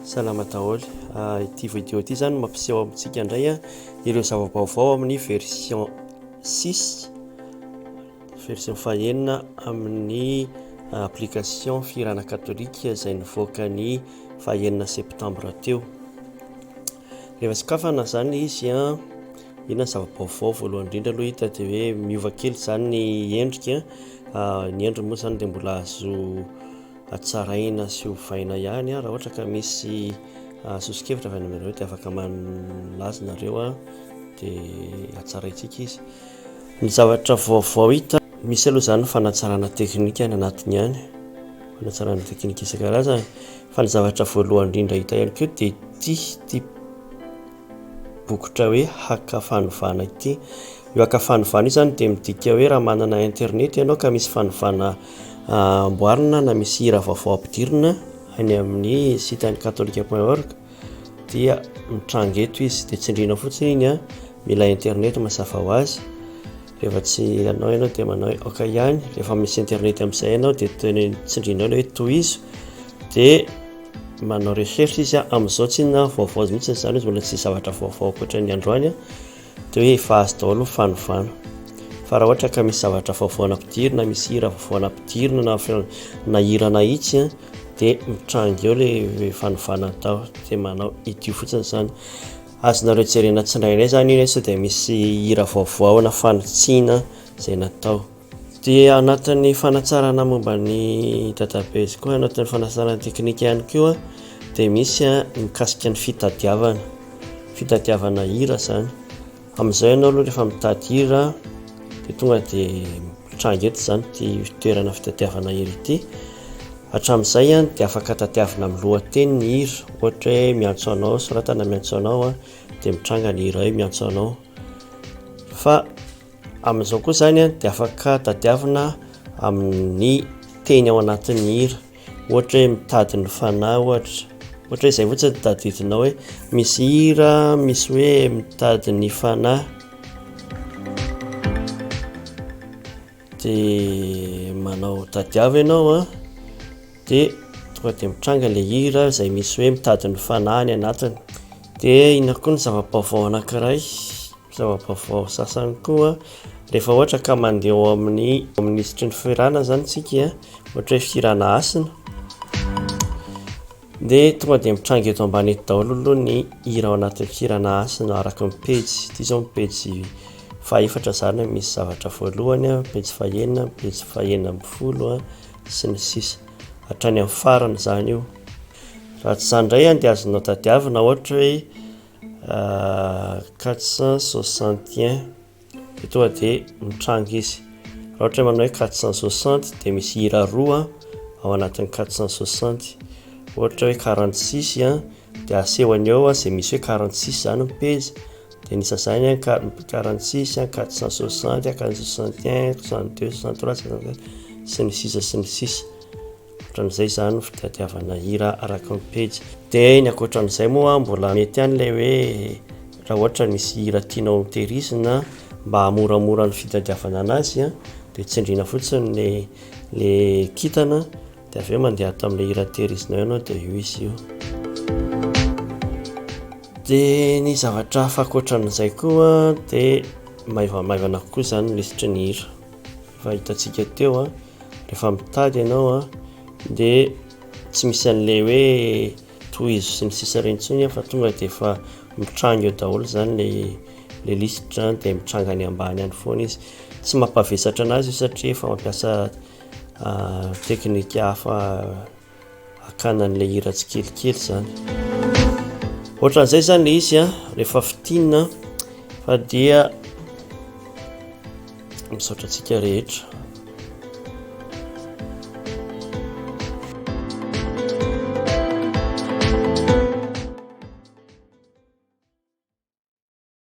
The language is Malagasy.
Salama daholo. Ity vidéo ity zany mampiseho amintsika indray ireo zava-baovao amin'ny version 6 version fahenina amin'ny application Fihirana Katolika izay nivoaka ny fahenina septambra teo. Rehefa sokafana zany izy inona zava-baovao voalohany indrindra aloha hita dia hoe miova kely zany ny endrika. Ny endriny moa zany dia mbola azo atsaraina sy hovaina ihany raha ohatra ka misy sosokevitra avy aminareo dia afaka malaza nareo dia atsaraintsika izy. Ny zavatra vaovao hita misy aloha zany fanatsarana teknika ny anatiny ihany, fanatsarana teknika isan-karazany. Fa ny zavatra voalohany indrindra hita ihany koa dia ity bokotra hoe haka fanovana ity. Io haka fanovana io zany dia midika hoe raha manana internet ianao ka misy fanovana amboarina na misy hira vaovao ampidirina any amin'ny site katolika.org dia mitranga eto izy dia tsindriana fotsiny iny mila internet mazava ho azy. Rehefa tsy anao ianao dia manao hoe ok ihany. Rehefa misy internet amin'izay ianao dia tsindriana hoe tohizo dia manao recherche izy amin'izao tsinona vaovao mihitsy zany izy mbola tsy zavatra vaovao ankoatra ny androany dia hoe efa azo daholo fanovana. Fa raha ohatra ka misy zavatra vaovao ampidirina, misy hira vaovao ampidirina na hira nahitsy dia mitranga eo ilay fanovana atao dia manao ity fotsiny zany. Azonareo jerena tsindrinay zany iny sao dia misy hira vaovao na fanotsiana izay natao. Dia anatin'ny fanatsarana momba ny database koa, anatin'ny fanatsarana teknika ihany koa dia misy mikasika ny fitadiavana hira zany. Amin'izao ianao aloha rehefa mitady hira dia tonga dia mitranga eto zany ity toerana fitadiavana hira ity. Hatramin'izay dia afaka tadiavina amin'ny lohateny ny hira, ohatra hoe miantso anao, soratana miantso anao dia mitranga ny hira hoe miantso anao. Fa amin'izao koa zany dia afaka tadiavina amin'ny teny ao anatin'ny hira, ohatra hoe mitady ny fanahy ohatra hoe izay fotsiny tadidinao hoe misy hira misy hoe mitady ny fanahy dia manao tadiava ianao dia tonga dia mitranga ilay hira izay misy hoe mitady ny fanahy ny anatiny. Dia ina koa ny zava-baovao anankiray, zava-baovao sasany koa rehefa ohatra ka mandeha ao amin'ny ministry ny fihirana zany tsika, ohatra hoe fihirana asina dia tonga dia mitranga eto ambany eto daholo aloha ny hira ao anatin'ny fihirana asina araka ny pejy. Ity izao ny pejy fahaefatra zany misy zavatra voalohany, pejy fahenina, pejy fahenina ambin'ny folo sy ny sisa hatrany amin'ny farany zany io. Raha tsy izany indray dia azonao tadiavina ohatra hoe 461 dia tonga dia mitranga izy. Raha ohatra hoe manao hoe 460 dia misy hira roa ao anatin'ny 460. Ohatra hoe 46 dia asehony eo izay misy hoe 46 zany ny pejy dia nisa zany 46, 460, 461, 62, 63, 64 sy ny sisa sy ny sisa. Ohatran'izay zany fitadiavana hira araka ny pejy. Dia ny ankoatran'izay moa mbola mety ihany ilay hoe raha ohatra misy hira tianao tehirizina mba hamoramora ny fitadiavana anazy dia tsindriana fotsiny ilay kintana dia avy eo mandeha ato amin'ilay hira tehirizinao ianao dia io izy io. Dia ny zavatra hafa ankoatran'izay koa dia maivamaivana kokoa zany lisitry ny hira. Efa hitantsika teo rehefa mitady ianao dia tsy misy an'ilay hoe tohizo sy ny sisa ireny intsony fa tonga dia efa mitranga eo daholo zany ilay lisitra dia mitranga any ambany any foana izy. Tsy mampavesatra anazy io satria efa mampiasa teknika hafa hakana an'ilay hira tsikelikely zany. Ohatran'izay zany ilay izy rehefa fitinina fa dia misaotra antsika rehetra.